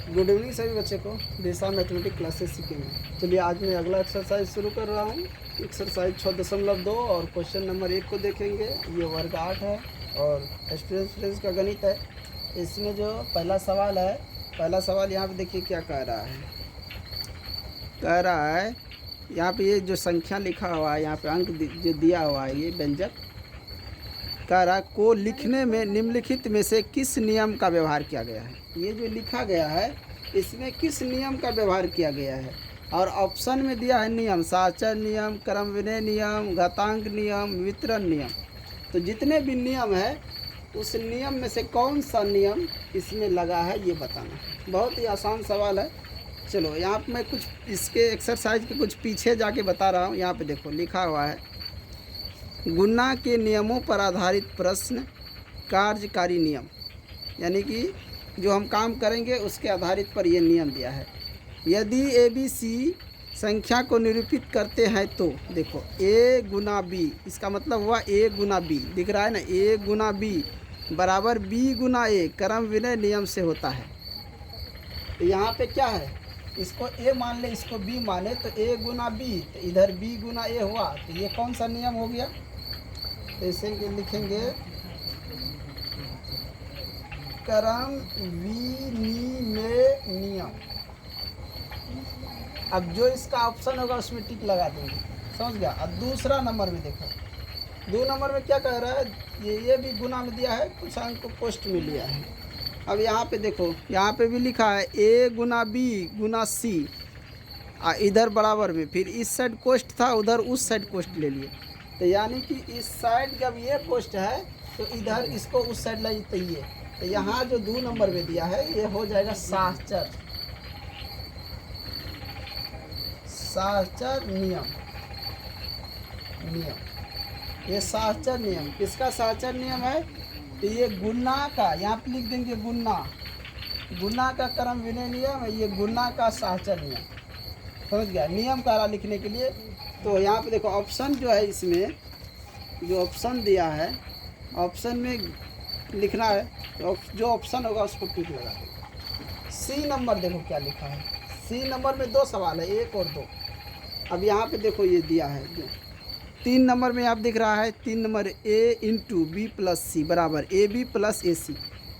Good evening सभी बच्चे को। दिशा मैथमेटिक क्लासेस सीखेंगे। चलिए आज मैं अगला एक्सरसाइज शुरू कर रहा हूँ। एक्सरसाइज 6.2 और क्वेश्चन नंबर 1 को देखेंगे। ये वर्ग 8 है और स्टूडेंट्स का गणित है। इसमें जो पहला सवाल है, पहला सवाल यहाँ पे देखिए क्या कह रहा है। कह रहा है यहाँ पे ये जो संख्या लिखा हुआ है, यहाँ पे अंक जो दिया हुआ है, ये व्यंजक कह रहा है को लिखने में निम्नलिखित में से किस नियम का व्यवहार किया गया है। ये जो लिखा गया है इसमें किस नियम का व्यवहार किया गया है। और ऑप्शन में दिया है नियम, साचर नियम, क्रम विनय नियम, घातांक नियम, वितरण नियम। तो जितने भी नियम है उस नियम में से कौन सा नियम इसमें लगा है ये बताना। बहुत ही आसान सवाल है। चलो यहाँ पर मैं कुछ इसके एक्सरसाइज के कुछ पीछे जाके बता रहा हूँ। यहाँ पे देखो लिखा हुआ है गुणा के नियमों पर आधारित प्रश्न कार्यकारी नियम, यानी कि जो हम काम करेंगे उसके आधारित पर ये नियम दिया है। यदि ए बी सी संख्या को निरूपित करते हैं तो देखो ए गुना बी, इसका मतलब हुआ ए गुना बी, दिख रहा है ना, ए गुना बी बराबर बी गुना ए क्रम विनय नियम से होता है। तो यहाँ पे क्या है, इसको ए मान ले, इसको बी माने, तो ए गुना बी, तो इधर बी गुना ए हुआ, तो ये कौन सा नियम हो गया। तो इसे लिखेंगे क्रम विनिमय नियम। अब जो इसका ऑप्शन होगा उसमें टिक लगा देंगे, समझ गया। अब दूसरा नंबर में देखो, 2 नंबर में क्या कह रहा है, ये भी गुना में दिया है, कुछ अंक को पोस्ट में लिया है। अब यहाँ पे देखो, यहाँ पे भी लिखा है ए गुना बी गुना सी, इधर बराबर में, फिर इस साइड कोष्ट था, उधर उस साइड कोष्ट ले लिए। तो यानी कि इस साइड जब ये कोष्ट है तो इधर इसको उस साइड ले चाहिए। तो यहाँ जो 2 नंबर में दिया है ये हो जाएगा साहचर, साहचर नियम। ये साहचर नियम किसका साहचर नियम है, तो ये गुणा का, यहाँ पे लिख देंगे गुणा का क्रम विनय नियम है, ये गुणा का साहचर नियम, समझ गया। नियम कारा लिखने के लिए तो यहाँ पे देखो ऑप्शन जो है, इसमें जो ऑप्शन दिया है ऑप्शन में लिखना है, तो जो ऑप्शन होगा उसको टिक लगा दो। सी नंबर देखो क्या लिखा है, सी नंबर में 2 सवाल है, 1 और 2। अब यहाँ पे देखो ये दिया है 3 नंबर में, आप दिख रहा है 3 number A into B plus C बराबर A B plus A C,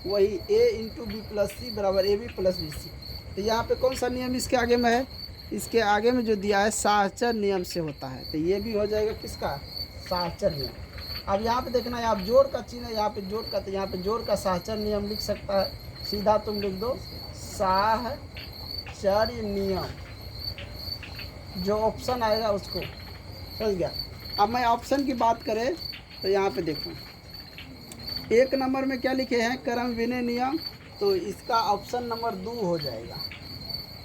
वही A into B plus C बराबर A B plus B C. तो यहाँ पे कौन सा नियम इसके आगे में है, इसके आगे में जो दिया है साहचर नियम से होता है। तो ये भी हो जाएगा किसका, साहचर नियम। अब यहाँ पे देखना है, आप जोड़ का चिन्ह है, यहाँ पे जोड़ का, तो यहाँ पे जोड़ का साहचर नियम लिख सकता है। सीधा तुम लिख दो साहचर नियम, जो ऑप्शन आएगा उसको, समझ गया। अब मैं ऑप्शन की बात करें तो यहाँ पे देखो 1 नंबर में क्या लिखे हैं, क्रम विनय नियम, तो इसका ऑप्शन नंबर 2 हो जाएगा।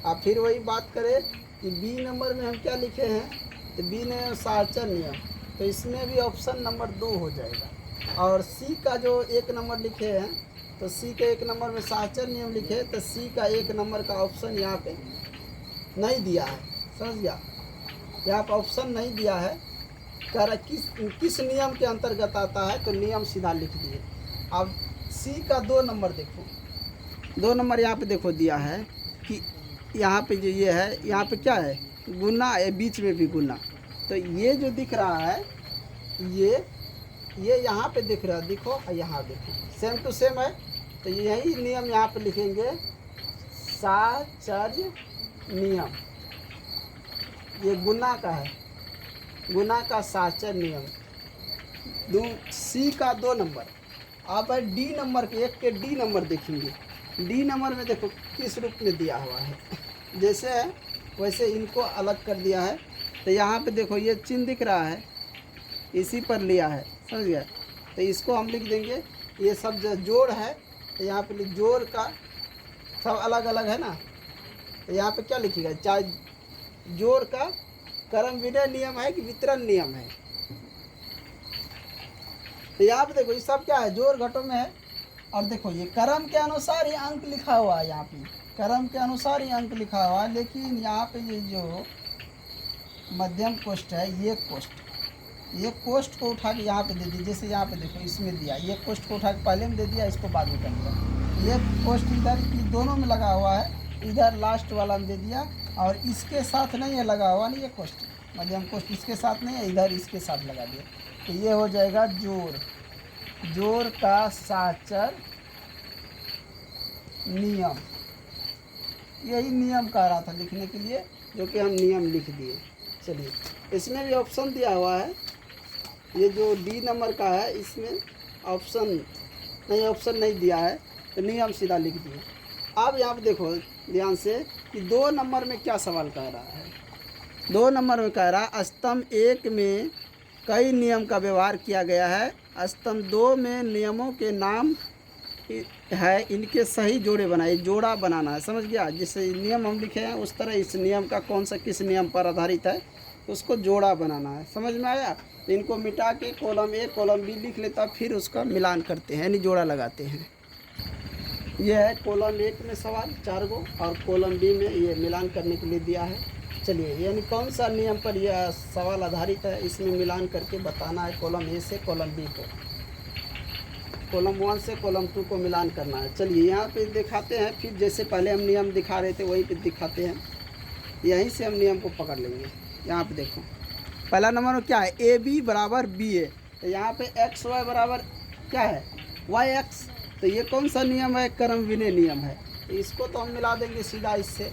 अब फिर वही बात करें कि बी नंबर में हम क्या लिखे हैं, तो बी ने साहचर नियम, तो इसमें भी ऑप्शन नंबर 2 हो जाएगा। और सी का जो 1 नंबर लिखे हैं, तो सी के 1 नंबर में साहचर नियम लिखे, तो सी का 1 नंबर का ऑप्शन यहाँ पे नहीं दिया है, समझ गया। यहाँ पर ऑप्शन नहीं दिया है, कह रहा किस नियम के अंतर्गत आता है, तो नियम सीधा लिख दिए। अब सी का 2 नंबर देखो, 2 नंबर यहाँ पे देखो दिया है कि यहाँ पे जो ये है, यहाँ पे क्या है, गुना है, बीच में भी गुना। तो ये जो दिख रहा है ये यहाँ पे दिख रहा है, देखो और यहाँ देखो सेम टू सेम है। तो यही नियम यहाँ पे लिखेंगे साहचर्य नियम, ये गुना का है, गुना का साहचर्य नियम। सी का 2 नंबर। अब है डी नंबर के, 1 के डी नंबर देखेंगे। डी नंबर में देखो किस रूप में दिया हुआ है, जैसे है वैसे इनको अलग कर दिया है। तो यहाँ पे देखो ये चिन्ह दिख रहा है, इसी पर लिया है, समझ गया। तो इसको हम लिख देंगे, ये सब जो जोड़ है, तो यहाँ पे जोड़ का सब अलग अलग है ना, तो यहाँ पे क्या लिखिएगा, चाहे जोड़ का क्रम विनय नियम है कि वितरण नियम है। तो यहाँ पे देखो ये सब क्या है, जोड़ घटों में है। और देखो ये क्रम के अनुसार ही अंक लिखा हुआ है, यहाँ पे क्रम के अनुसार ही अंक लिखा हुआ है। लेकिन यहाँ पे ये जो मध्यम कोष्ठ है, ये कोष्ठ को उठा के यहाँ पे दे दिया। जैसे यहाँ पे देखो इसमें दिया, ये कोष्ठ को उठा के पहले में दे दिया, इसको बाद में कर दिया। ये कोष्ठ इधर दोनों में लगा हुआ है, इधर लास्ट वाला में दे दिया, और इसके साथ नहीं है लगा हुआ, नहीं ये कोष्ट मध्यम कोष्ट इसके साथ नहीं है, इधर इसके साथ लगा दिया। तो ये हो जाएगा जोड़, जोड़ का साचर नियम। यही नियम कह रहा था लिखने के लिए, जो कि हम नियम लिख दिए। चलिए, इसमें भी ऑप्शन दिया हुआ है, ये जो डी नंबर का है इसमें ऑप्शन नहीं दिया है, तो नियम सीधा लिख दिए। अब यहाँ पे देखो ध्यान से कि 2 नंबर में क्या सवाल कह रहा है। 2 नंबर में कह रहा है स्तंभ 1 में कई नियम का व्यवहार किया गया है, स्तंभ 2 में नियमों के नाम है, इनके सही जोड़े बनाए। जोड़ा बनाना है, समझ गया। जिससे नियम हम लिखे हैं उस तरह इस नियम का कौन सा किस नियम पर आधारित है उसको जोड़ा बनाना है, समझ में आया। तो इनको मिटा के कॉलम ए कॉलम बी लिख लेता, फिर उसका मिलान करते हैं यानी जोड़ा लगाते हैं। यह है कॉलम 1 में सवाल 4 गो, और कॉलम बी में ये मिलान करने के लिए दिया है। चलिए, यानी कौन सा नियम पर यह सवाल आधारित है इसमें मिलान करके बताना है। कॉलम ए से कॉलम बी को, कॉलम 1 से कॉलम 2 को मिलान करना है। चलिए यहाँ पे दिखाते हैं, फिर जैसे पहले हम नियम दिखा रहे थे वहीं पे दिखाते हैं, यहीं से हम नियम को पकड़ लेंगे। यहाँ पे देखो पहला नंबर में क्या है, ए बी बराबर बी ए, तो यहाँ पे एक्स वाई बराबर क्या है, वाई एक्स। तो ये कौन सा नियम है, क्रम विनय नियम है, तो इसको तो हम मिला देंगे सीधा इससे,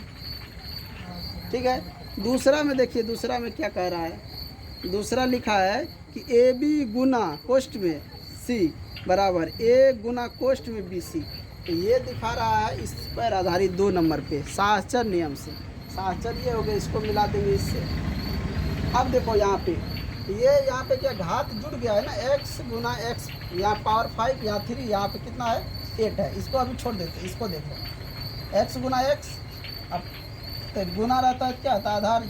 ठीक है। दूसरा में देखिए, दूसरा में क्या कह रहा है, दूसरा लिखा है कि ए बी गुना कोष्ठ में सी बराबर ए गुना कोष्ठ में बी सी। तो ये दिखा रहा है इस पर आधारित 2 नंबर पे साहचर नियम से। साहचर ये हो गया, इसको मिला देंगे इससे। अब देखो यहाँ पे ये यहाँ पे क्या घात जुड़ गया है ना, x गुना x, यहाँ पावर 5, यहाँ 3, यहाँ पे कितना है 8 है। इसको अभी छोड़ देते, इसको देखो x गुना x, अब तो गुना रहता है क्या होता है आधार,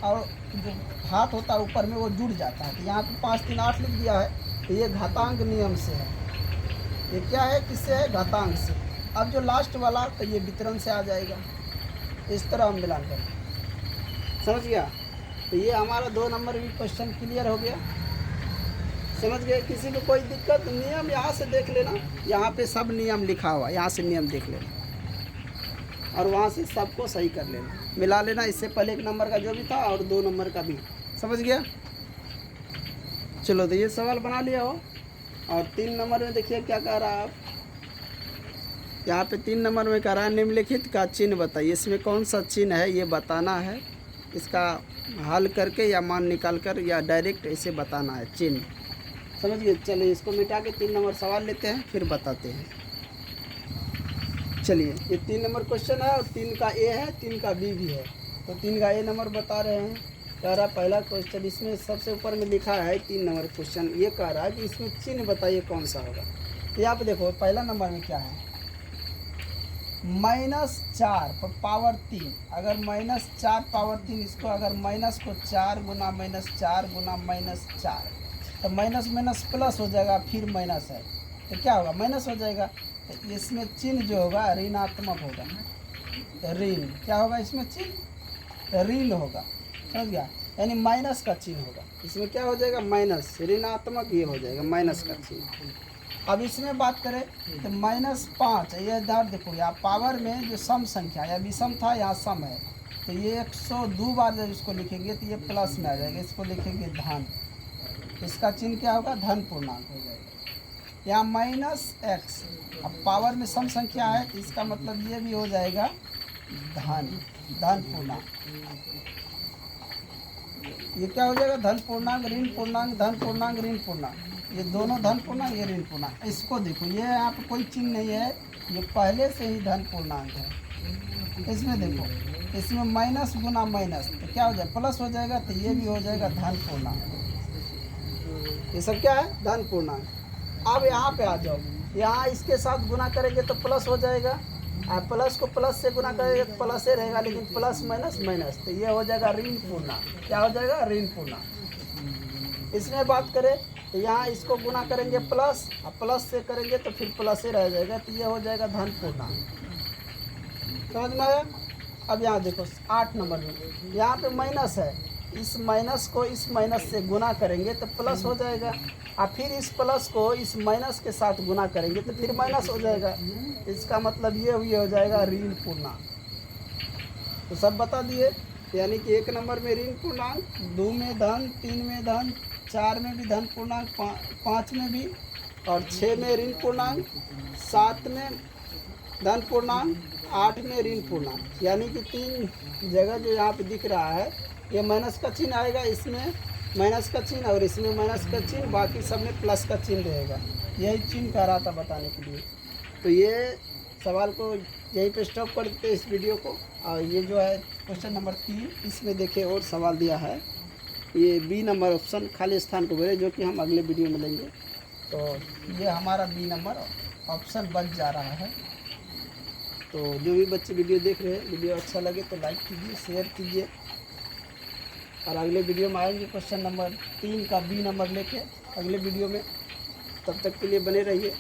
और जो घात होता है ऊपर में वो जुड़ जाता है। तो यहाँ पे 5 3 8 लिख दिया है, तो ये घातांक नियम से है। ये क्या है, किससे है, घातांक से। अब जो लास्ट वाला तो ये वितरण से आ जाएगा। इस तरह हम मिलान करें, समझ गया। तो ये हमारा 2 नंबर भी क्वेश्चन क्लियर हो गया, समझ गए। किसी को कोई दिक्कत, नियम यहाँ से देख लेना, यहाँ पे सब नियम लिखा हुआ, यहाँ से नियम देख लेना और वहाँ से सबको सही कर लेना, मिला लेना। इससे पहले 1 नंबर का जो भी था और 2 नंबर का भी, समझ गया। चलो, तो ये सवाल बना लिया हो। और 3 नंबर में देखिए क्या कह रहा है आप, यहाँ पे 3 नंबर में कह रहा है निम्नलिखित का चिन्ह बताइए। इसमें कौन सा चिन्ह है ये बताना है, इसका हल करके या मान निकाल कर या डायरेक्ट ऐसे बताना है चिन्ह, समझ गए। चलिए, इसको मिटा के 3 नंबर सवाल लेते हैं, फिर बताते हैं। चलिए, ये 3 नंबर क्वेश्चन है और 3 का ए है, 3 का बी भी है। तो 3 का ए नंबर बता रहे हैं। कह रहा पहला क्वेश्चन, इसमें सबसे ऊपर में लिखा है 3 नंबर क्वेश्चन, ये कह रहा है कि इसमें चिन्ह बताइए कौन सा होगा। तो यहाँ पे देखो पहला नंबर में क्या है, -4 पर पावर 3। अगर -4 पावर 3, इसको अगर माइनस को 4 गुना -4 गुना -4, तो माइनस माइनस प्लस हो जाएगा, फिर माइनस है तो क्या होगा, माइनस हो जाएगा। तो इसमें चिन्ह जो होगा ऋणात्मक होगा, तो ऋण क्या होगा, इसमें चिन्ह ऋण होगा, समझ गया। यानी माइनस का चिन्ह होगा, इसमें क्या हो जाएगा, माइनस, ऋणात्मक ये हो जाएगा, माइनस का चिन्ह। अब इसमें बात करें तो -5, ये इधर देखो, यहाँ पावर में जो सम संख्या या विषम था, यहाँ सम है, तो ये 102 बार जब इसको लिखेंगे तो ये प्लस में आ जाएगा, इसको लिखेंगे धन, इसका चिन्ह क्या होगा, धन पूर्णांक हो जाएगा। यहाँ -x, अब पावर में सम संख्या है तो इसका मतलब ये भी हो जाएगा धन पूर्णांक। ये क्या हो जाएगा, धन पूर्णांक ऋण पूर्णांक, धन पूर्णांक ऋण पूर्णांक, ये दोनों धन पूर्णांक, ये ऋण पूर्णांक। इसको देखो, ये यहाँ पे कोई चिन्ह नहीं है, ये पहले से ही धन पूर्णांक है। इसमें देखो, इसमें माइनस गुना माइनस, तो क्या हो जाएगा, प्लस हो जाएगा, तो ये भी हो जाएगा धन पूर्णांक। ये सब क्या है, धन पूर्णांक। अब यहाँ पे आ जाओ, यहाँ इसके साथ गुना करेंगे तो प्लस हो जाएगा, और प्लस को प्लस से गुना करेंगे तो प्लस ही रहेगा, लेकिन प्लस माइनस माइनस, तो ये हो जाएगा ऋण पूर्णांक। क्या हो जाएगा, ऋण पूर्णांक। इसमें बात करें तो यहाँ इसको गुना करेंगे प्लस, और प्लस से करेंगे तो फिर प्लस ही रह जाएगा, तो ये हो जाएगा धन पूर्णांक। समझ में आया। अब यहाँ देखो 8 नंबर में, यहाँ पे माइनस है, इस माइनस को इस माइनस से गुना करेंगे तो प्लस हो जाएगा, और फिर इस प्लस को इस माइनस के साथ गुना करेंगे तो फिर माइनस हो जाएगा। इसका मतलब ये हो जाएगा ऋण पूर्णांक। तो सब बता दिए। यानी कि 1 नंबर में ऋण पूर्णांक, 2 में धन, 3 में धन, 4 में भी धन पूर्णांक, 5 में भी, और 6 में ऋण पूर्णांक, 7 में धन पूर्णांक, 8 में ऋण पूर्णांक। यानी कि 3 जगह जो यहाँ पे दिख रहा है ये माइनस का चिन्ह आएगा, इसमें माइनस का चिन्ह और इसमें माइनस का चिन्ह, बाकी सब में प्लस का चिन्ह रहेगा। यही चिन्ह कह रहा था बताने के लिए। तो ये सवाल को यहीं पे स्टॉप कर देते इस वीडियो को। और ये जो है क्वेश्चन नंबर 3, इसमें देखिए और सवाल दिया है। ये बी नंबर ऑप्शन खाली स्थान को भरे, जो कि हम अगले वीडियो में लेंगे। तो ये हमारा बी नंबर ऑप्शन बच जा रहा है। तो जो भी बच्चे वीडियो देख रहे हैं, वीडियो अच्छा लगे तो लाइक कीजिए, शेयर कीजिए, और अगले वीडियो में आएंगे क्वेश्चन नंबर 3 का बी नंबर लेके अगले वीडियो में। तब तक के लिए बने रहिए।